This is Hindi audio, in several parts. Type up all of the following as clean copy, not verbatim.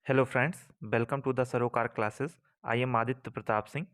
Hello friends, welcome to the Sarokar classes. I am Aditya Pratap Singh.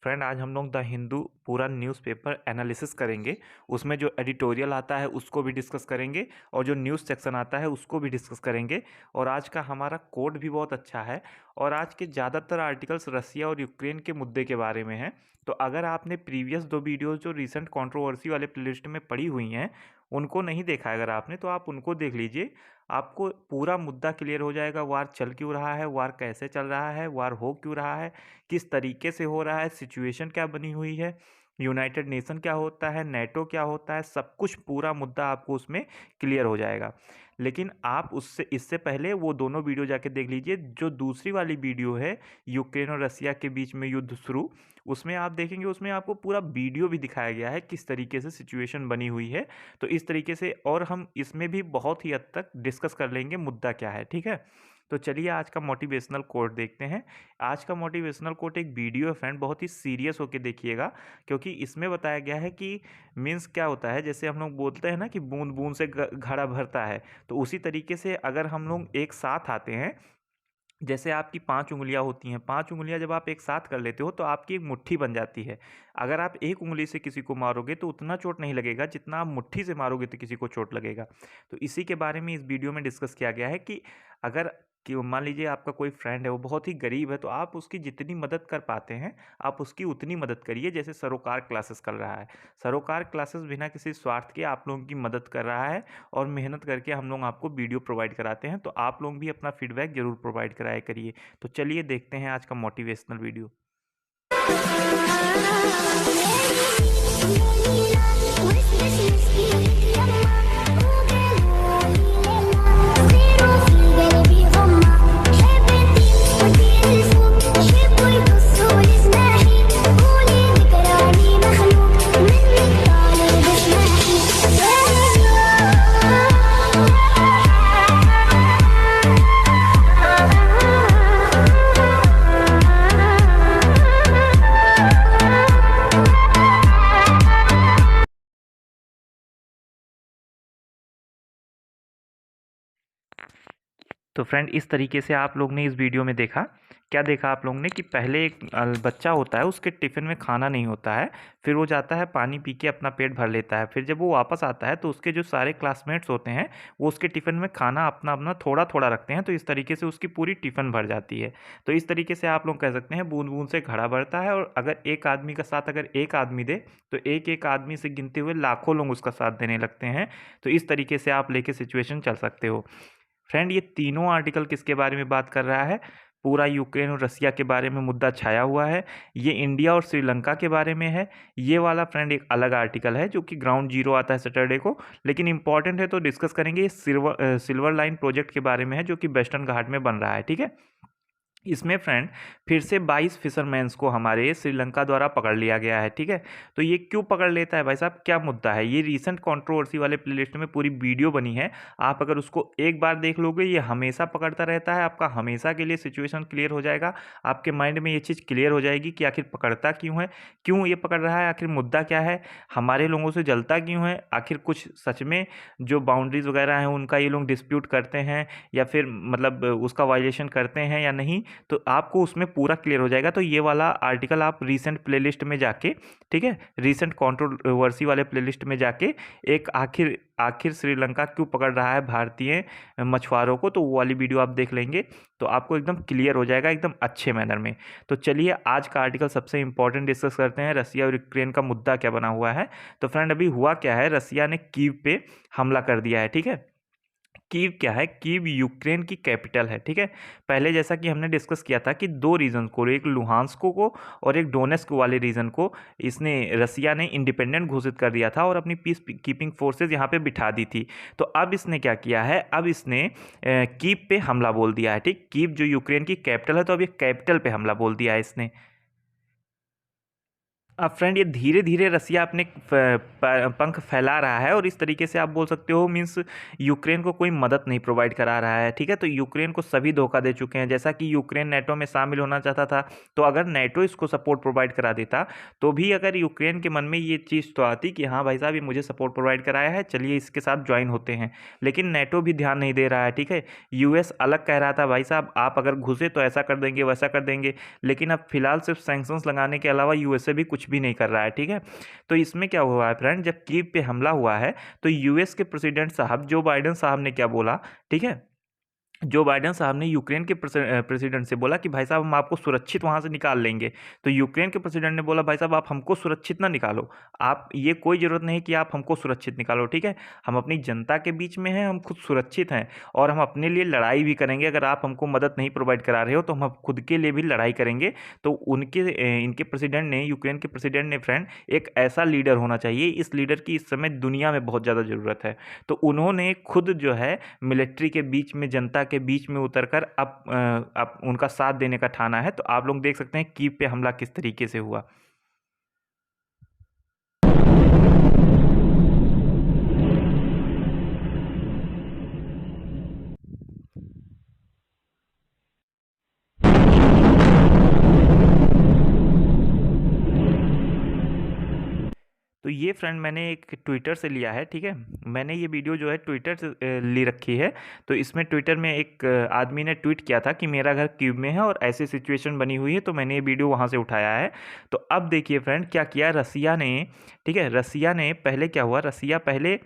Friend, आज हम लोग द हिंदू पूरा न्यूज़पेपर एनालिसिस करेंगे। उसमें जो एडिटोरियल आता है उसको भी डिस्कस करेंगे और जो न्यूज़ सेक्शन आता है उसको भी डिस्कस करेंगे। और आज का हमारा कोड भी बहुत अच्छा है और आज के ज़्यादातर आर्टिकल्स रसिया और यूक्रेन के मुद्दे के बारे में हैं। तो अगर आपने प्रीवियस दो वीडियोज़ जो रिसेंट कंट्रोवर्सी वाले प्लेलिस्ट में पड़ी हुई हैं उनको नहीं देखा है अगर आपने, तो आप उनको देख लीजिए। आपको पूरा मुद्दा क्लियर हो जाएगा। वार चल क्यों रहा है, वार कैसे चल रहा है, वार हो क्यों रहा है, किस तरीके से हो रहा है, सिचुएशन क्या बनी हुई है, यूनाइटेड नेशन क्या होता है, नेटो क्या होता है, सब कुछ पूरा मुद्दा आपको उसमें क्लियर हो जाएगा। लेकिन आप उससे इससे पहले वो दोनों वीडियो जाके देख लीजिए। जो दूसरी वाली वीडियो है यूक्रेन और रसिया के बीच में युद्ध शुरू, उसमें आप देखेंगे उसमें आपको पूरा वीडियो भी दिखाया गया है किस तरीके से सिचुएशन बनी हुई है। तो इस तरीके से और हम इसमें भी बहुत ही हद तक डिस्कस कर लेंगे मुद्दा क्या है, ठीक है। तो चलिए आज का मोटिवेशनल कोट देखते हैं। आज का मोटिवेशनल कोट एक वीडियो है फ्रेंड, बहुत ही सीरियस होकर देखिएगा, क्योंकि इसमें बताया गया है कि मीन्स क्या होता है। जैसे हम लोग बोलते हैं ना कि बूंद बूंद से घड़ा भरता है, तो उसी तरीके से अगर हम लोग एक साथ आते हैं, जैसे आपकी 5 उँगलियाँ होती हैं, 5 उँगलियाँ जब आप एक साथ कर लेते हो तो आपकी एक मुट्ठी बन जाती है। अगर आप एक उँगली से किसी को मारोगे तो उतना चोट नहीं लगेगा जितना आप मुट्ठी से मारोगे तो किसी को चोट लगेगा। तो इसी के बारे में इस वीडियो में डिस्कस किया गया है कि अगर कि मान लीजिए आपका कोई फ्रेंड है, वो बहुत ही गरीब है, तो आप उसकी जितनी मदद कर पाते हैं आप उसकी उतनी मदद करिए, जैसे सरोकार क्लासेस कर रहा है। सरोकार क्लासेस बिना किसी स्वार्थ के आप लोगों की मदद कर रहा है और मेहनत करके हम लोग आपको वीडियो प्रोवाइड कराते हैं। तो आप लोग भी अपना फीडबैक जरूर प्रोवाइड कराया करिए। तो चलिए देखते हैं आज का मोटिवेशनल वीडियो। तो फ्रेंड, इस तरीके से आप लोग ने इस वीडियो में देखा। क्या देखा आप लोग ने कि पहले एक बच्चा होता है, उसके टिफ़िन में खाना नहीं होता है। फिर वो जाता है पानी पी के अपना पेट भर लेता है। फिर जब वो वापस आता है तो उसके जो सारे क्लासमेट्स होते हैं वो उसके टिफ़िन में खाना अपना अपना थोड़ा थोड़ा रखते हैं। तो इस तरीके से उसकी पूरी टिफ़िन भर जाती है। तो इस तरीके से आप लोग कह सकते हैं बूंद बूंद से घड़ा भरता है। और अगर एक आदमी का साथ अगर एक आदमी दे तो एक एक आदमी से गिनते हुए लाखों लोग उसका साथ देने लगते हैं। तो इस तरीके से आप लेके सिचुएशन चल सकते हो। फ्रेंड, ये तीनों आर्टिकल किसके बारे में बात कर रहा है? पूरा यूक्रेन और रसिया के बारे में मुद्दा छाया हुआ है। ये इंडिया और श्रीलंका के बारे में है। ये वाला फ्रेंड एक अलग आर्टिकल है जो कि ग्राउंड जीरो आता है सैटरडे को, लेकिन इंपॉर्टेंट है तो डिस्कस करेंगे। ये सिल्वर लाइन प्रोजेक्ट के बारे में है जो कि वेस्टर्न घाट में बन रहा है, ठीक है। इसमें फ्रेंड फिर से 22 फिशरमैन्स को हमारे श्रीलंका द्वारा पकड़ लिया गया है, ठीक है। तो ये क्यों पकड़ लेता है भाई साहब, क्या मुद्दा है? ये रीसेंट कंट्रोवर्सी वाले प्लेलिस्ट में पूरी वीडियो बनी है। आप अगर उसको एक बार देख लोगे, ये हमेशा पकड़ता रहता है। आपका हमेशा के लिए सिचुएशन क्लियर हो जाएगा। आपके माइंड में ये चीज़ क्लियर हो जाएगी कि आखिर पकड़ता क्यों है, क्यों ये पकड़ रहा है, आखिर मुद्दा क्या है, हमारे लोगों से जलता क्यों है, आखिर कुछ सच में जो बाउंड्रीज वगैरह हैं उनका ये लोग डिस्प्यूट करते हैं या फिर मतलब उसका वायलेशन करते हैं या नहीं। तो आपको उसमें पूरा क्लियर हो जाएगा। तो ये वाला आर्टिकल आप रीसेंट प्लेलिस्ट में जाके, ठीक है, रीसेंट कंट्रोवर्सी वाले प्लेलिस्ट में जाके एक आखिर आखिर श्रीलंका क्यों पकड़ रहा है भारतीय मछुआरों को, तो वो वाली वीडियो आप देख लेंगे तो आपको एकदम क्लियर हो जाएगा एकदम अच्छे मैनर में। तो चलिए आज का आर्टिकल सबसे इंपॉर्टेंट डिस्कस करते हैं। रसिया और यूक्रेन का मुद्दा क्या बना हुआ है। तो फ्रेंड, अभी हुआ क्या है, रसिया ने कीव पे हमला कर दिया है, ठीक है। कीव क्या है? कीव यूक्रेन की कैपिटल है, ठीक है। पहले जैसा कि हमने डिस्कस किया था कि दो रीजन को, एक लुहांस्क को और एक डोनेस्क वाले रीजन को इसने रसिया ने इंडिपेंडेंट घोषित कर दिया था और अपनी पीस कीपिंग फोर्सेज यहाँ पे बिठा दी थी। तो अब इसने क्या किया है, अब इसने कीव पे हमला बोल दिया है, ठीक। कीव जो यूक्रेन की कैपिटल है, तो अब ये कैपिटल पे हमला बोल दिया है इसने। अब फ्रेंड ये धीरे धीरे रसिया अपने पंख फैला रहा है और इस तरीके से आप बोल सकते हो मीन्स यूक्रेन को कोई मदद नहीं प्रोवाइड करा रहा है। ठीक है, तो यूक्रेन को सभी धोखा दे चुके हैं। जैसा कि यूक्रेन नेटो में शामिल होना चाहता था, तो अगर नेटो इसको सपोर्ट प्रोवाइड करा देता तो भी अगर यूक्रेन के मन में ये चीज़ तो आती कि हाँ भाई साहब ये मुझे सपोर्ट प्रोवाइड कराया है, चलिए इसके साथ ज्वाइन होते हैं, लेकिन नेटो भी ध्यान नहीं दे रहा है। ठीक है, यूएस अलग कह रहा था भाई साहब आप अगर घुसे तो ऐसा कर देंगे वैसा कर देंगे, लेकिन अब फिलहाल सिर्फ सैंक्शंस लगाने के अलावा यूएसए भी कुछ भी नहीं कर रहा है। ठीक है, तो इसमें क्या हुआ है फ्रेंड, जब कीव पे हमला हुआ है तो यूएस के प्रेसिडेंट साहब जो बाइडेन साहब ने क्या बोला, ठीक है, जो बाइडेन साहब ने यूक्रेन के प्रेसिडेंट से बोला कि भाई साहब हम आपको सुरक्षित वहाँ से निकाल लेंगे। तो यूक्रेन के प्रेसिडेंट ने बोला भाई साहब आप हमको सुरक्षित ना निकालो, आप ये कोई ज़रूरत नहीं कि आप हमको सुरक्षित निकालो। ठीक है, हम अपनी जनता के बीच में हैं, हम खुद सुरक्षित हैं और हम अपने लिए लड़ाई भी करेंगे। अगर आप हमको मदद नहीं प्रोवाइड करा रहे हो तो हम खुद के लिए भी लड़ाई करेंगे। तो इनके प्रेसिडेंट ने, यूक्रेन के प्रेसिडेंट ने फ्रेंड एक ऐसा लीडर होना चाहिए, इस लीडर की इस समय दुनिया में बहुत ज़्यादा ज़रूरत है। तो उन्होंने खुद जो है मिलिट्री के बीच में, जनता के बीच में उतरकर अब उनका साथ देने का ठाना है। तो आप लोग देख सकते हैं कीव पे हमला किस तरीके से हुआ। तो ये फ्रेंड मैंने एक ट्विटर से लिया है। ठीक है, मैंने ये वीडियो जो है ट्विटर से ली रखी है। तो इसमें ट्विटर में एक आदमी ने ट्वीट किया था कि मेरा घर कीव में है और ऐसी सिचुएशन बनी हुई है, तो मैंने ये वीडियो वहाँ से उठाया है। तो अब देखिए फ्रेंड क्या किया रसिया ने। ठीक है, रसिया ने पहले क्या हुआ, रसिया पहले,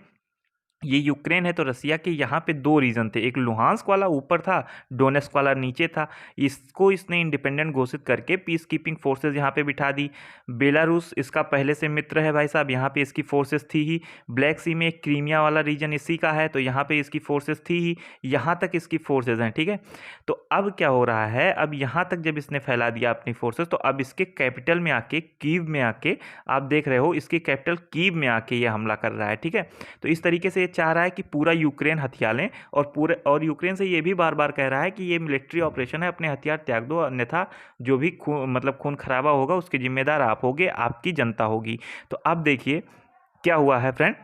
ये यूक्रेन है तो रसिया के यहाँ पे दो रीजन थे, एक लुहांस्क वाला ऊपर था, डोनेस्क वाला नीचे था। इसको इसने इंडिपेंडेंट घोषित करके पीस कीपिंग फोर्सेज यहाँ पे बिठा दी। बेलारूस इसका पहले से मित्र है भाई साहब, यहाँ पे इसकी फोर्सेस थी ही। ब्लैक सी में क्रीमिया वाला रीजन इसी का है, तो यहाँ पे इसकी फोर्सेस थी ही, यहाँ तक इसकी फोर्सेज हैं। ठीक है, तो अब क्या हो रहा है, अब यहाँ तक जब इसने फैला दिया अपनी फोर्सेस, तो अब इसके कैपिटल में आके, कीव में आके, आप देख रहे हो इसकी कैपिटल कीव में आके ये हमला कर रहा है। ठीक है, तो इस तरीके से चाह रहा है कि पूरा यूक्रेन हथियार लें और यूक्रेन से ये भी बार बार कह रहा है कि ये मिलिट्री ऑपरेशन है, अपने हथियार त्याग दो, अन्यथा जो भी खून खराबा होगा उसके जिम्मेदार आप होगे, आपकी जनता होगी। तो अब देखिए क्या हुआ है फ्रेंड।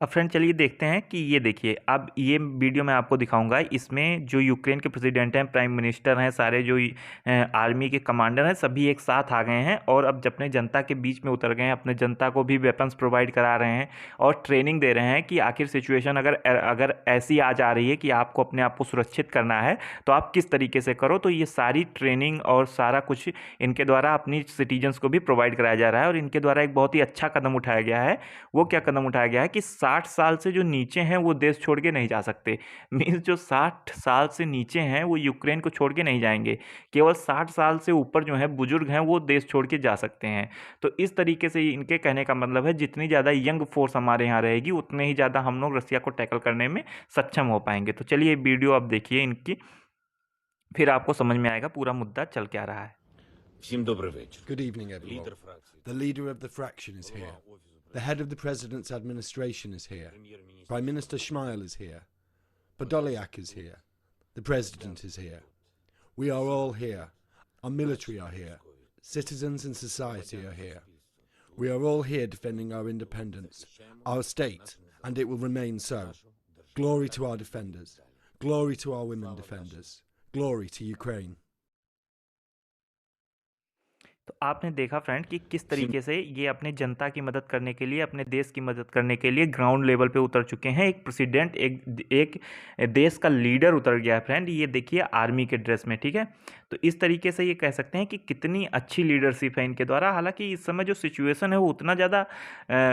अब फ्रेंड चलिए देखते हैं कि ये देखिए, अब ये वीडियो मैं आपको दिखाऊंगा। इसमें जो यूक्रेन के प्रेसिडेंट हैं, प्राइम मिनिस्टर हैं, सारे जो आर्मी के कमांडर हैं, सभी एक साथ आ गए हैं और अब अपने जनता के बीच में उतर गए हैं, अपने जनता को भी वेपन्स प्रोवाइड करा रहे हैं और ट्रेनिंग दे रहे हैं कि आखिर सिचुएशन अगर ऐसी आ जा रही है कि आपको अपने आप को सुरक्षित करना है तो आप किस तरीके से करो। तो ये सारी ट्रेनिंग और सारा कुछ इनके द्वारा अपनी सिटीजन्स को भी प्रोवाइड कराया जा रहा है और इनके द्वारा एक बहुत ही अच्छा कदम उठाया गया है। वो क्या कदम उठाया गया है कि 60 साल से जो नीचे हैं वो देश छोड़ के नहीं जा सकते। मीन्स जो 60 साल से नीचे हैं वो यूक्रेन को छोड़ के नहीं जाएंगे, केवल 60 साल से ऊपर जो है बुजुर्ग हैं वो देश छोड़ के जा सकते हैं। तो इस तरीके से इनके कहने का मतलब है जितनी ज़्यादा यंग फोर्स हमारे यहाँ रहेगी उतने ही ज़्यादा हम लोग रसिया को टैकल करने में सक्षम हो पाएंगे। तो चलिए वीडियो आप देखिए इनकी, फिर आपको समझ में आएगा पूरा मुद्दा चल क्या रहा है। Good evening, everyone. The leader of the fraction is here. The head of the president's administration is here. Prime Minister Shmyhal is here. Podolyak is here. The president is here. We are all here. Our military are here. Citizens and society are here. We are all here defending our independence, our state, and it will remain so. Glory to our defenders. Glory to our women defenders. Glory to Ukraine. तो आपने देखा फ्रेंड कि किस तरीके से ये अपने जनता की मदद करने के लिए, अपने देश की मदद करने के लिए ग्राउंड लेवल पे उतर चुके हैं। एक प्रेसिडेंट, एक देश का लीडर उतर गया है फ्रेंड। ये देखिए आर्मी के ड्रेस में। ठीक है, तो इस तरीके से ये कह सकते हैं कि कितनी अच्छी लीडरशिप है इनके द्वारा। हालांकि इस समय जो सिचुएशन है वो उतना ज़्यादा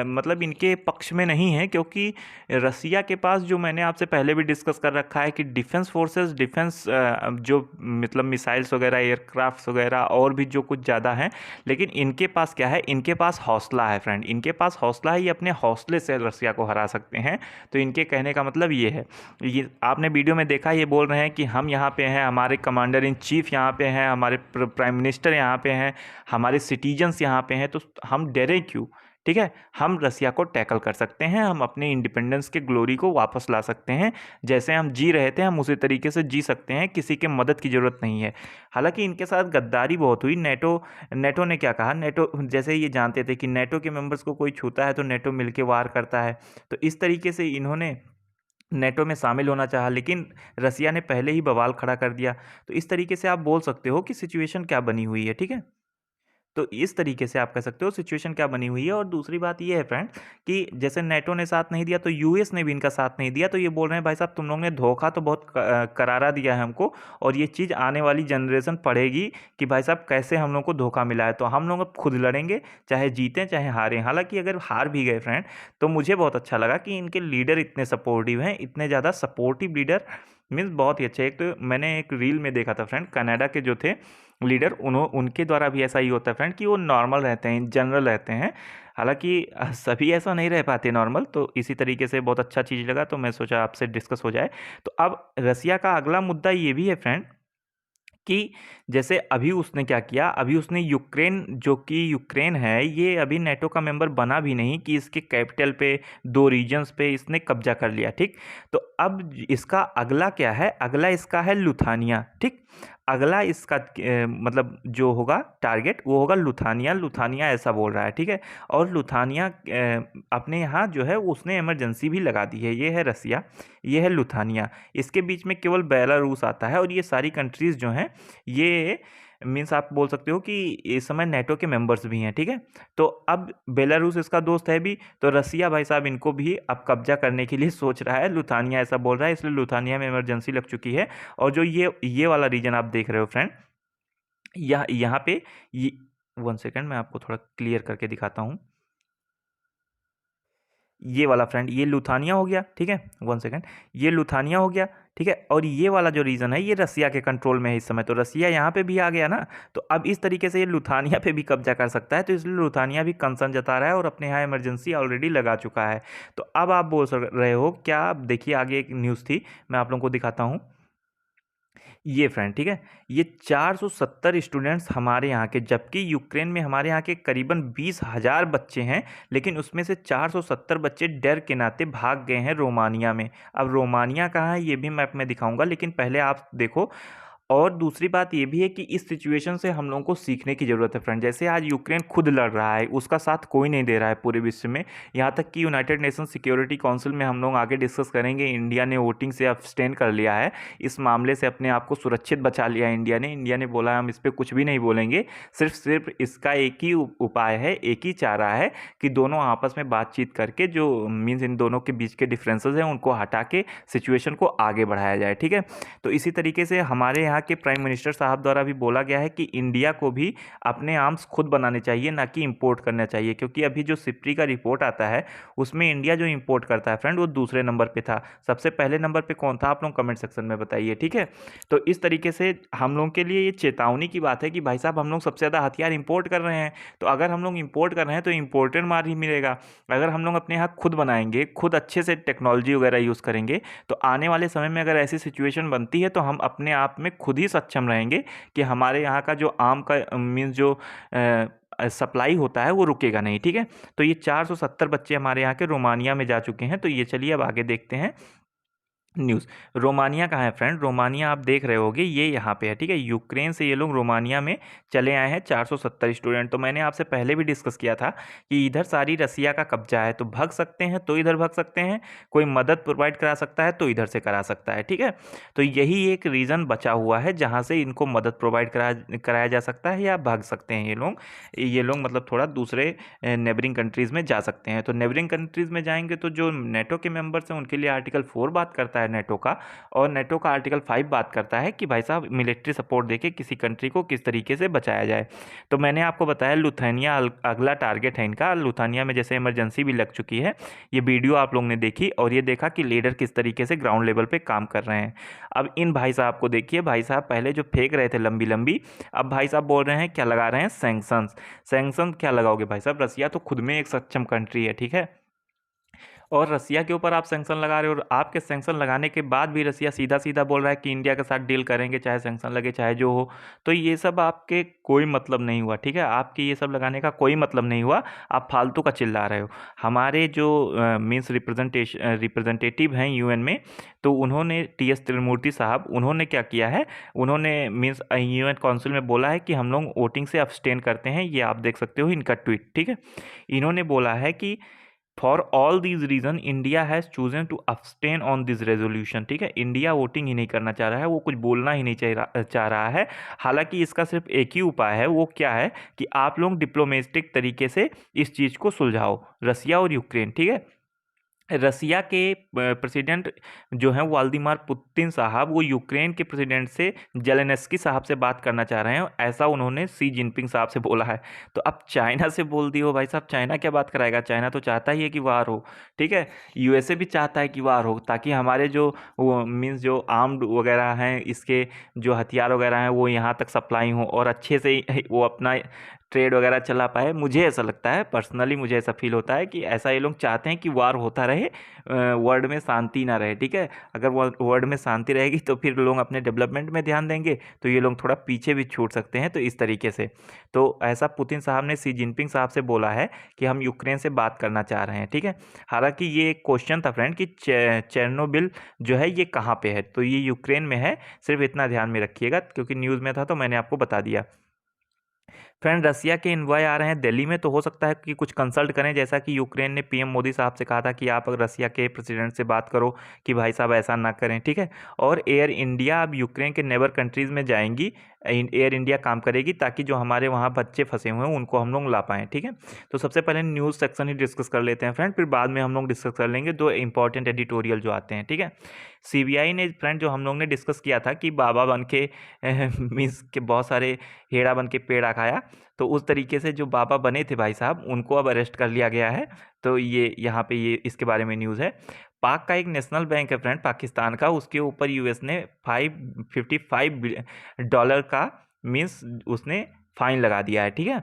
मतलब इनके पक्ष में नहीं है, क्योंकि रसिया के पास, जो मैंने आपसे पहले भी डिस्कस कर रखा है कि डिफेंस फोर्सेस, डिफेंस जो मतलब मिसाइल्स वगैरह, एयरक्राफ्ट्स वगैरह और भी जो कुछ ज़्यादा हैं, लेकिन इनके पास क्या है, इनके पास हौसला है फ्रेंड। इनके पास हौसला है, ये अपने हौसले से रसिया को हरा सकते हैं। तो इनके कहने का मतलब ये है, ये आपने वीडियो में देखा, ये बोल रहे हैं कि हम यहाँ पे हैं, हमारे कमांडर इन चीफ यहाँ पे हैं, हमारे प्राइम मिनिस्टर यहाँ पे हैं, हमारे सिटीजन्स यहाँ पे हैं, तो हम डरे क्यों। ठीक है, हम रसिया को टैकल कर सकते हैं, हम अपने इंडिपेंडेंस के ग्लोरी को वापस ला सकते हैं, जैसे हम जी रहे थे हम उसी तरीके से जी सकते हैं, किसी के मदद की ज़रूरत नहीं है। हालांकि इनके साथ गद्दारी बहुत हुई। नेटो नेटो ने क्या कहा, नेटो जैसे ये जानते थे कि नेटो के मेंबर्स को कोई छूता है तो नेटो मिलके वार करता है, तो इस तरीके से इन्होंने नेटो में शामिल होना चाहा, लेकिन रसिया ने पहले ही बवाल खड़ा कर दिया। तो इस तरीके से आप बोल सकते हो कि सिचुएशन क्या बनी हुई है, ठीक है। तो इस तरीके से आप कह सकते हो सिचुएशन क्या बनी हुई है। और दूसरी बात ये है फ्रेंड कि जैसे नेटो ने साथ नहीं दिया तो यूएस ने भी इनका साथ नहीं दिया, तो ये बोल रहे हैं भाई साहब तुम लोग ने धोखा तो बहुत करारा दिया है हमको, और ये चीज़ आने वाली जनरेशन पढ़ेगी कि भाई साहब कैसे हम लोग को धोखा मिला है, तो हम लोग अब खुद लड़ेंगे, चाहे जीतें चाहे हारें। हालांकि अगर हार भी गए फ्रेंड तो मुझे बहुत अच्छा लगा कि इनके लीडर इतने सपोर्टिव हैं, इतने ज़्यादा सपोर्टिव लीडर मीन्स बहुत ही अच्छे। एक तो मैंने एक रील में देखा था फ्रेंड, कनाडा के जो थे लीडर उनके द्वारा भी ऐसा ही होता है फ्रेंड कि वो नॉर्मल रहते हैं, जनरल रहते हैं। हालांकि सभी ऐसा नहीं रह पाते नॉर्मल, तो इसी तरीके से बहुत अच्छा चीज़ लगा, तो मैं सोचा आपसे डिस्कस हो जाए। तो अब रसिया का अगला मुद्दा ये भी है फ्रेंड कि जैसे अभी उसने क्या किया, अभी उसने यूक्रेन, जो कि यूक्रेन है ये अभी नेटो का मेंबर बना भी नहीं, कि इसके कैपिटल पे, 2 रीजन्स पे इसने कब्जा कर लिया, ठीक। तो अब इसका अगला क्या है, अगला इसका है लुथानिया, ठीक। अगला इसका मतलब जो होगा टारगेट वो होगा लुथानिया। लुथानिया ऐसा बोल रहा है, ठीक है। और लुथानिया अपने यहाँ जो है उसने इमरजेंसी भी लगा दी है। ये है रसिया, ये है लुथानिया, इसके बीच में केवल बेलारूस आता है। और ये सारी कंट्रीज़ जो हैं ये मीन्स आप बोल सकते हो कि इस समय नेटो के मेंबर्स भी हैं, ठीक है। तो अब बेलारूस इसका दोस्त है भी, तो रसिया भाई साहब इनको भी अब कब्जा करने के लिए सोच रहा है। लुथानिया ऐसा बोल रहा है, इसलिए लुथानिया में इमरजेंसी लग चुकी है। और जो ये वाला रीजन आप देख रहे हो फ्रेंड, यहाँ पे ये 1 सेकंड मैं आपको थोड़ा क्लियर करके दिखाता हूँ। ये वाला फ्रेंड, ये लुथानिया हो गया, ठीक है। 1 सेकंड, ये लुथानिया हो गया, ठीक है। और ये वाला जो रीजन है ये रसिया के कंट्रोल में है इस समय, तो रसिया यहाँ पे भी आ गया ना, तो अब इस तरीके से ये लुथानिया पे भी कब्जा कर सकता है। तो इसलिए लुथानिया भी कंसर्न जता रहा है और अपने यहाँ इमरजेंसी ऑलरेडी लगा चुका है। तो अब आप बोल रहे हो क्या, आप देखिए आगे एक न्यूज़ थी, मैं आप लोगों को दिखाता हूँ। ये फ्रेंड, ठीक है, ये 470 स्टूडेंट्स हमारे यहाँ के, जबकि यूक्रेन में हमारे यहाँ के करीबन 20,000 बच्चे हैं, लेकिन उसमें से 470 बच्चे डर के नाते भाग गए हैं रोमानिया में। अब रोमानिया कहाँ है ये भी मैप में दिखाऊंगा, लेकिन पहले आप देखो। और दूसरी बात ये भी है कि इस सिचुएशन से हम लोगों को सीखने की ज़रूरत है फ्रेंड। जैसे आज यूक्रेन खुद लड़ रहा है, उसका साथ कोई नहीं दे रहा है पूरे विश्व में, यहाँ तक कि यूनाइटेड नेशन सिक्योरिटी काउंसिल में हम लोग आगे डिस्कस करेंगे, इंडिया ने वोटिंग से अब्सटेन कर लिया है, इस मामले से अपने आप को सुरक्षित बचा लिया है इंडिया ने बोला हम इस पर कुछ भी नहीं बोलेंगे, सिर्फ इसका एक ही उपाय है, एक ही चारा है कि दोनों आपस में बातचीत करके जो मीन्स इन दोनों के बीच के डिफरेंसेस हैं उनको हटा के सिचुएशन को आगे बढ़ाया जाए, ठीक है। तो इसी तरीके से हमारे यहाँ के प्राइम मिनिस्टर साहब द्वारा भी बोला गया है कि इंडिया को भी अपने आर्म्स खुद बनाने चाहिए, ना कि इंपोर्ट करना चाहिए, क्योंकि अभी जो सिप्री का रिपोर्ट आता है उसमें इंडिया जो इंपोर्ट करता है फ्रेंड वो दूसरे नंबर पे था। सबसे पहले नंबर पे कौन था आप लोग कमेंट सेक्शन में बताइए, ठीक है। तो इस तरीके से हम लोग के लिए ये चेतावनी की बात है कि भाई साहब हम लोग सबसे ज़्यादा हथियार इंपोर्ट कर रहे हैं, तो अगर हम लोग इंपोर्ट कर रहे हैं तो इंपोर्टेड माल ही मिलेगा। अगर हम लोग अपने यहाँ खुद बनाएंगे, खुद अच्छे से टेक्नोलॉजी वगैरह यूज़ करेंगे, तो आने वाले समय में अगर ऐसी सिचुएशन बनती है तो हम अपने आप में खुद ही सक्षम रहेंगे कि हमारे यहाँ का जो आम का मीन्स जो सप्लाई होता है वो रुकेगा नहीं, ठीक है। तो ये 470 बच्चे हमारे यहाँ के रोमानिया में जा चुके हैं। तो ये चलिए अब आगे देखते हैं न्यूज़। रोमानिया कहाँ है फ्रेंड, रोमानिया आप देख रहे होगे ये यहाँ पे है, ठीक है। यूक्रेन से ये लोग रोमानिया में चले आए हैं 470 स्टूडेंट। तो मैंने आपसे पहले भी डिस्कस किया था कि इधर सारी रसिया का कब्जा है, तो भाग सकते हैं तो इधर भाग सकते हैं, कोई मदद प्रोवाइड करा सकता है तो इधर से करा सकता है, ठीक है। तो यही एक रीज़न बचा हुआ है जहाँ से इनको मदद प्रोवाइड कराया जा सकता है या भाग सकते हैं ये लोग मतलब थोड़ा दूसरे नेबरिंग कंट्रीज़ में जा सकते हैं। तो नेबरिंग कंट्रीज़ में जाएंगे तो जो नेटो के मेंबर्स हैं उनके लिए आर्टिकल 4 बात करता है नेटो का, और नेटो का आर्टिकल 5 बात करता है कि भाई साहब मिलिट्री सपोर्ट देके किसी कंट्री को किस तरीके से बचाया जाए। तो मैंने आपको बताया लुथानिया अगला टारगेट है इनका। लुथानिया में जैसे इमरजेंसी भी लग चुकी है, ये वीडियो आप लोगों ने देखी और ये देखा कि लीडर किस तरीके से ग्राउंड लेवल पे काम कर रहे हैं। अब इन भाई साहब को देखिए, भाई साहब पहले जो फेंक रहे थे लंबी लंबी, अब भाई साहब बोल रहे हैं क्या लगा रहे हैं, सैंक्शंस। सैंक्शन क्या लगाओगे भाई साहब, रसिया तो खुद में एक सक्षम कंट्री है, ठीक है। और रसिया के ऊपर आप सैंक्शन लगा रहे हो, और आपके सैंक्शन लगाने के बाद भी रसिया सीधा सीधा बोल रहा है कि इंडिया के साथ डील करेंगे, चाहे सैंक्शन लगे चाहे जो हो। तो ये सब आपके कोई मतलब नहीं हुआ, ठीक है, आपके ये सब लगाने का कोई मतलब नहीं हुआ, आप फालतू का चिल्ला रहे हो। हमारे जो मीन्स रिप्रेजेंटेटिव हैं यूएन में, तो उन्होंने टीएस त्रिमूर्ति साहब, उन्होंने क्या किया है, उन्होंने मीन्स यूएन काउंसिल में बोला है कि हम लोग वोटिंग से अब्सटेन करते हैं। ये आप देख सकते हो इनका ट्वीट, ठीक है। इन्होंने बोला है कि for all these reason India has chosen to abstain on this resolution, ठीक है। इंडिया वोटिंग ही नहीं करना चाह रहा है, वो कुछ बोलना ही नहीं चाह रहा है। हालांकि इसका सिर्फ एक ही उपाय है, वो क्या है कि आप लोग डिप्लोमेटिक तरीके से इस चीज़ को सुलझाओ, रसिया और यूक्रेन, ठीक है। रसिया के प्रेसिडेंट जो हैं व्लादिमीर पुतिन साहब, वो यूक्रेन के प्रेसिडेंट से जेलेंस्की साहब से बात करना चाह रहे हैं, ऐसा उन्होंने सी जिनपिंग साहब से बोला है। तो अब चाइना से बोल दिए हो भाई साहब, चाइना क्या बात कराएगा, चाइना तो चाहता ही है कि वार हो, ठीक है। यूएसए भी चाहता है कि वार हो, ताकि हमारे जो वो मीन्स जो आर्म्ड वगैरह हैं, इसके जो हथियार वगैरह हैं वो यहाँ तक सप्लाई हो और अच्छे से वो अपना ट्रेड वगैरह चला पाए। मुझे ऐसा लगता है, पर्सनली मुझे ऐसा फील होता है कि ऐसा ये लोग चाहते हैं कि वार होता रहे, वर्ल्ड में शांति ना रहे, ठीक है। अगर वर्ल्ड में शांति रहेगी तो फिर लोग अपने डेवलपमेंट में ध्यान देंगे, तो ये लोग थोड़ा पीछे भी छूट सकते हैं। तो इस तरीके से तो ऐसा पुतिन साहब ने सी जिनपिंग साहब से बोला है कि हम यूक्रेन से बात करना चाह रहे हैं, ठीक है। हालांकि ये एक क्वेश्चन था फ्रेंड कि चेर्नोबिल जो है ये कहाँ पे है, तो ये यूक्रेन में है, सिर्फ इतना ध्यान में रखिएगा, क्योंकि न्यूज़ में था तो मैंने आपको बता दिया। फ्रेंड, रसिया के इन्वॉय आ रहे हैं दिल्ली में, तो हो सकता है कि कुछ कंसल्ट करें, जैसा कि यूक्रेन ने पीएम मोदी साहब से कहा था कि आप अगर रसिया के प्रेसिडेंट से बात करो कि भाई साहब ऐसा ना करें, ठीक है। और एयर इंडिया अब यूक्रेन के नेबर कंट्रीज़ में जाएंगी, एयर इंडिया काम करेगी, ताकि जो हमारे वहाँ बच्चे फंसे हुए हैं उनको हम लोग ला पाएँ, ठीक है। तो सबसे पहले न्यूज़ सेक्शन ही डिस्कस कर लेते हैं फ्रेंड, फिर बाद में हम लोग डिस्कस कर लेंगे दो इंपॉर्टेंट एडिटोरियल जो आते हैं, ठीक है। सीबीआई ने फ्रेंड, जो हम लोग ने डिस्कस किया था कि बाबा बन के मीन्स के बहुत सारे हेड़ा बन के पेड़ा खाया, तो उस तरीके से जो बाबा बने थे भाई साहब, उनको अब अरेस्ट कर लिया गया है। तो ये यहाँ पे ये इसके बारे में न्यूज़ है। पाक का एक नेशनल बैंक है फ्रेंड, पाकिस्तान का, उसके ऊपर यूएस ने $555 का मीन्स उसने फाइन लगा दिया है, ठीक है।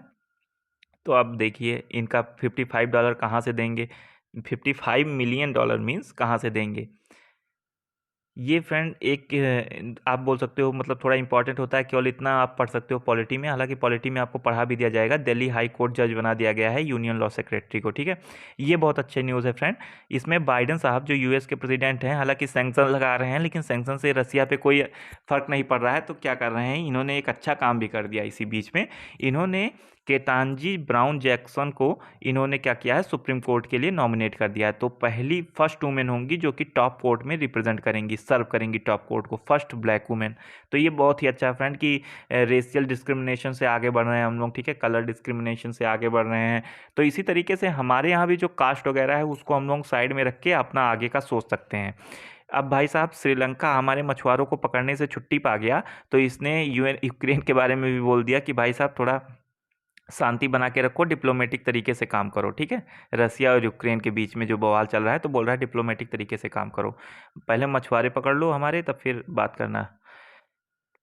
तो अब देखिए इनका $55 कहाँ से देंगे, $55 मिलियन मीन्स कहाँ से देंगे। ये फ्रेंड एक आप बोल सकते हो, मतलब थोड़ा इंपॉर्टेंट होता है, केवल इतना आप पढ़ सकते हो पॉलिटी में। हालांकि पॉलिटी में आपको पढ़ा भी दिया जाएगा, दिल्ली हाई कोर्ट जज बना दिया गया है यूनियन लॉ सेक्रेटरी को, ठीक है। ये बहुत अच्छे न्यूज़ है फ्रेंड। इसमें बाइडन साहब जो यूएस के प्रेसिडेंट हैं, हालांकि सैंक्शन लगा रहे हैं, लेकिन सैंक्शन से रसिया पे कोई फ़र्क नहीं पड़ रहा है। तो क्या कर रहे हैं, इन्होंने एक अच्छा काम भी कर दिया इसी बीच में। इन्होंने केतांजी ब्राउन जैक्सन को इन्होंने क्या किया है, सुप्रीम कोर्ट के लिए नॉमिनेट कर दिया है। तो पहली फर्स्ट वुमेन होंगी जो कि टॉप कोर्ट में रिप्रेजेंट करेंगी, सर्व करेंगी टॉप कोर्ट को, फर्स्ट ब्लैक वुमेन। तो ये बहुत ही अच्छा है फ्रेंड कि रेशियल डिस्क्रिमिनेशन से आगे बढ़ रहे हैं हम लोग, ठीक है, कलर डिस्क्रिमिनेशन से आगे बढ़ रहे हैं। तो इसी तरीके से हमारे यहाँ भी जो कास्ट वगैरह है उसको हम लोग साइड में रख के अपना आगे का सोच सकते हैं। अब भाई साहब, श्रीलंका हमारे मछुआरों को पकड़ने से छुट्टी पा गया, तो इसने यूक्रेन के बारे में भी बोल दिया कि भाई साहब थोड़ा शांति बना के रखो, डिप्लोमेटिक तरीके से काम करो, ठीक है। रसिया और यूक्रेन के बीच में जो बवाल चल रहा है, तो बोल रहा है डिप्लोमेटिक तरीके से काम करो, पहले मछुआरे पकड़ लो हमारे, तब फिर बात करना।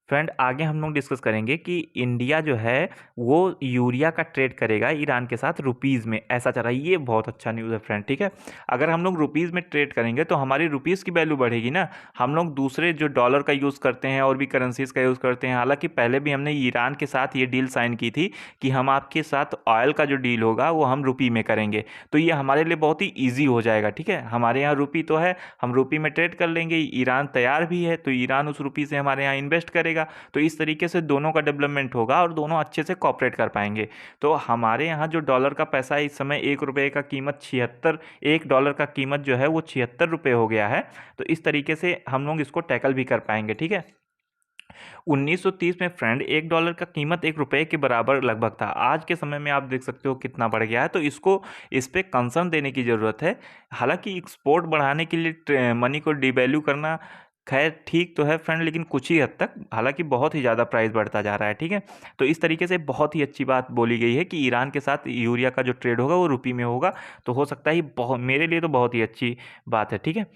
फ्रेंड, आगे हम लोग डिस्कस करेंगे कि इंडिया जो है वो यूरिया का ट्रेड करेगा ईरान के साथ रुपीज़ में, ऐसा चल रहा है। ये बहुत अच्छा न्यूज़ है फ्रेंड, ठीक है। अगर हम लोग रुपीज़ में ट्रेड करेंगे तो हमारी रुपीज़ की वैल्यू बढ़ेगी ना। हम लोग दूसरे जो डॉलर का यूज़ करते हैं और भी करेंसीज का यूज़ करते हैं, हालांकि पहले भी हमने ईरान के साथ ये डील साइन की थी कि हम आपके साथ ऑयल का जो डील होगा वो हम रुपी में करेंगे। तो ये हमारे लिए बहुत ही ईजी हो जाएगा, ठीक है। हमारे यहाँ रुपी तो है, हम रुपी में ट्रेड कर लेंगे, ईरान तैयार भी है, तो ईरान उस रुपी से हमारे यहाँ इन्वेस्ट करेगा। तो इस तरीके से दोनों का डेवलपमेंट होगा और दोनों अच्छे से कॉपरेट कर पाएंगे। तो हमारे यहाँ जो डॉलर का पैसा है इस समय $1 का कीमत 76, $1 का कीमत जो है वो ₹76 हो गया है। तो इस तरीके से हम लोग इसको टैकल भी कर पाएंगे, ठीक है। 1930 में फ्रेंड $1 का कीमत $1 के बराबर लगभग था। आज के समय में आप देख सकते हो कितना बढ़ गया है। तो इस पे कंसर्न देने की ज़रूरत है। हालांकि एक्सपोर्ट बढ़ाने के लिए मनी को डिवैल्यू करना खैर ठीक तो है फ्रेंड, लेकिन कुछ ही हद तक, हालांकि बहुत ही ज़्यादा प्राइस बढ़ता जा रहा है, ठीक है। तो इस तरीके से बहुत ही अच्छी बात बोली गई है कि ईरान के साथ यूरिया का जो ट्रेड होगा वो रुपी में होगा। तो हो सकता है बहुत, मेरे लिए तो बहुत ही अच्छी बात है, ठीक है।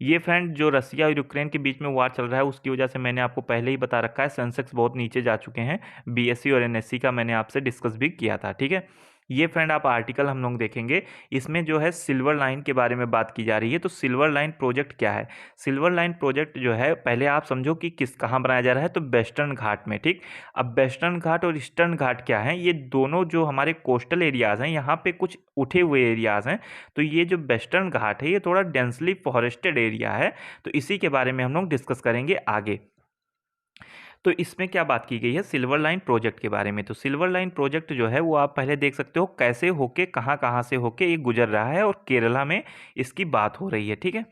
ये फ्रेंड, जो रसिया और यूक्रेन के बीच में वार चल रहा है उसकी वजह से मैंने आपको पहले ही बता रखा है, सेंसेक्स बहुत नीचे जा चुके हैं। बीएसई और एनएससी का मैंने आपसे डिस्कस भी किया था, ठीक है। ये फ्रेंड आप आर्टिकल हम लोग देखेंगे, इसमें जो है सिल्वर लाइन के बारे में बात की जा रही है। तो सिल्वर लाइन प्रोजेक्ट क्या है? सिल्वर लाइन प्रोजेक्ट जो है, पहले आप समझो कि कहाँ बनाया जा रहा है, तो वेस्टर्न घाट में, ठीक। अब वेस्टर्न घाट और ईस्टर्न घाट क्या है, ये दोनों जो हमारे कोस्टल एरियाज़ हैं, यहाँ पे कुछ उठे हुए एरियाज़ हैं। तो ये जो वेस्टर्न घाट है, ये थोड़ा डेंसली फॉरेस्टेड एरिया है। तो इसी के बारे में हम लोग डिस्कस करेंगे आगे। तो इसमें क्या बात की गई है सिल्वर लाइन प्रोजेक्ट के बारे में। तो सिल्वर लाइन प्रोजेक्ट जो है वो आप पहले देख सकते हो कैसे होके, कहाँ से होके ये गुजर रहा है, और केरला में इसकी बात हो रही है, ठीक है।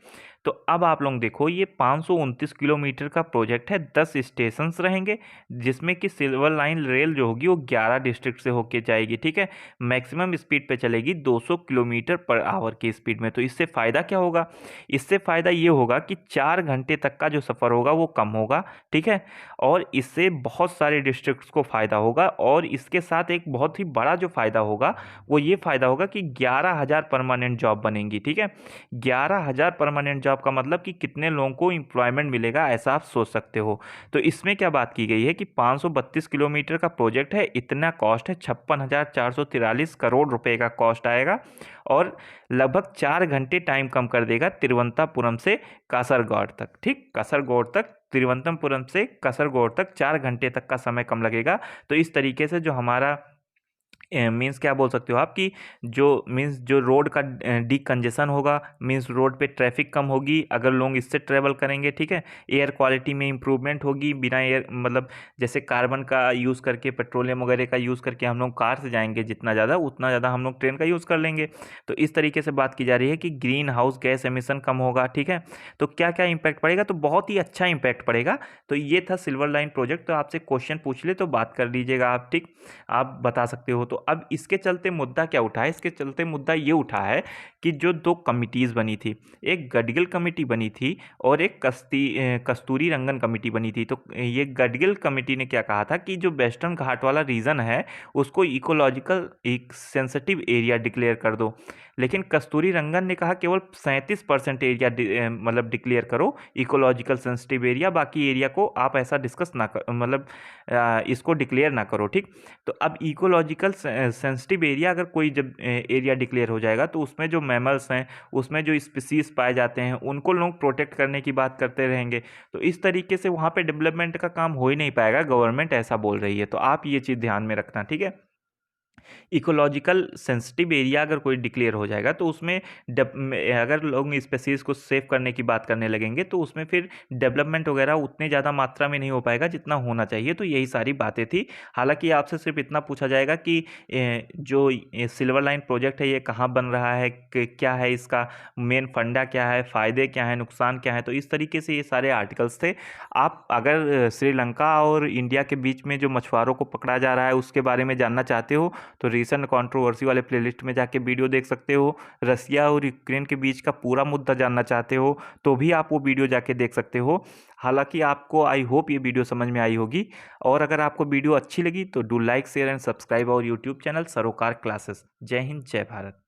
तो अब आप लोग देखो, ये 529 किलोमीटर का प्रोजेक्ट है, 10 स्टेशंस रहेंगे, जिसमें कि सिल्वर लाइन रेल जो होगी वो 11 डिस्ट्रिक्ट से होके जाएगी, ठीक है। मैक्सिमम स्पीड पे चलेगी 200 किलोमीटर पर आवर की स्पीड में। तो इससे फ़ायदा क्या होगा? इससे फ़ायदा ये होगा कि 4 घंटे तक का जो सफ़र होगा वो कम होगा, ठीक है। और इससे बहुत सारे डिस्ट्रिक्ट्स को फ़ायदा होगा, और इसके साथ एक बहुत ही बड़ा जो फ़ायदा होगा वो ये फ़ायदा होगा कि 11,000 परमानेंट जॉब बनेंगी, ठीक है। 11,000 परमानेंट जॉब का मतलब कि कितने लोगों को एम्प्लॉयमेंट मिलेगा, ऐसा आप सोच सकते हो। तो इसमें क्या बात की गई है कि 532 किलोमीटर का प्रोजेक्ट है, इतना कॉस्ट है, 56,443 करोड़ रुपए का कॉस्ट आएगा, और लगभग 4 घंटे टाइम कम कर देगा तिरुवनंतपुरम से कासरगोड तक, ठीक। कासरगोड तक, तिरुवनंतपुरम से कासरगोड तक 4 घंटे तक का समय कम लगेगा। तो इस तरीके से जो हमारा मीन्स क्या बोल सकते हो आप कि जो मीन्स जो रोड का डीकंजेशन होगा, मीन्स रोड पे ट्रैफिक कम होगी अगर लोग इससे ट्रेवल करेंगे, ठीक है। एयर क्वालिटी में इम्प्रूवमेंट होगी, बिना एयर मतलब जैसे कार्बन का यूज़ करके, पेट्रोलियम वगैरह का यूज़ करके हम लोग कार से जाएंगे जितना ज़्यादा, उतना ज़्यादा हम लोग ट्रेन का यूज़ कर लेंगे। तो इस तरीके से बात की जा रही है कि ग्रीन हाउस गैस एमिशन कम होगा, ठीक है। तो क्या क्या इम्पैक्ट पड़ेगा? तो बहुत ही अच्छा इम्पैक्ट पड़ेगा। तो ये था सिल्वर लाइन प्रोजेक्ट। तो आपसे क्वेश्चन पूछ ले तो बात कर लीजिएगा आप, ठीक, आप बता सकते हो। तो अब इसके चलते मुद्दा क्या उठा है? इसके चलते मुद्दा ये उठा है कि जो 2 कमिटीज़ बनी थी, एक गडगिल कमेटी बनी थी और एक कस्तूरी रंगन कमेटी बनी थी। तो ये गडगिल कमेटी ने क्या कहा था कि जो वेस्टर्न घाट वाला रीजन है उसको इकोलॉजिकल एक सेंसिटिव एरिया डिक्लेयर कर दो, लेकिन कस्तूरी रंगन ने कहा केवल 37% एरिया मतलब डिक्लेयर करो इकोलॉजिकल सेंसिटिव एरिया, बाकी एरिया को आप ऐसा डिस्कस ना कर, मतलब इसको डिक्लेयर ना करो, ठीक। तो अब इकोलॉजिकल सेंसिटिव एरिया अगर कोई जब एरिया डिक्लेयर हो जाएगा तो उसमें जो मैमल्स हैं, उसमें जो स्पीसीज पाए जाते हैं, उनको लोग प्रोटेक्ट करने की बात करते रहेंगे। तो इस तरीके से वहाँ पे डेवलपमेंट का काम हो ही नहीं पाएगा, गवर्नमेंट ऐसा बोल रही है। तो आप ये चीज़ ध्यान में रखना, ठीक है। इकोलॉजिकल सेंसिटिव एरिया अगर कोई डिक्लेयर हो जाएगा तो उसमें अगर लोग स्पेसीज को सेव करने की बात करने लगेंगे तो उसमें फिर डेवलपमेंट वगैरह उतने ज़्यादा मात्रा में नहीं हो पाएगा जितना होना चाहिए। तो यही सारी बातें थी। हालांकि आपसे सिर्फ इतना पूछा जाएगा कि जो सिल्वर लाइन प्रोजेक्ट है ये कहाँ बन रहा है, क्या है इसका मेन फंडा, क्या है फ़ायदे, क्या है नुकसान, क्या है। तो इस तरीके से ये सारे आर्टिकल्स थे। आप अगर श्रीलंका और इंडिया के बीच में जो मछुआरों को पकड़ा जा रहा है उसके बारे में जानना चाहते हो तो रीसेंट कंट्रोवर्सी वाले प्लेलिस्ट में जाके वीडियो देख सकते हो। रसिया और यूक्रेन के बीच का पूरा मुद्दा जानना चाहते हो तो भी आप वो वीडियो जाके देख सकते हो। हालांकि आपको आई होप ये वीडियो समझ में आई होगी, और अगर आपको वीडियो अच्छी लगी तो do like share and subscribe our YouTube channel Sarokar classes. जय हिंद, जय भारत।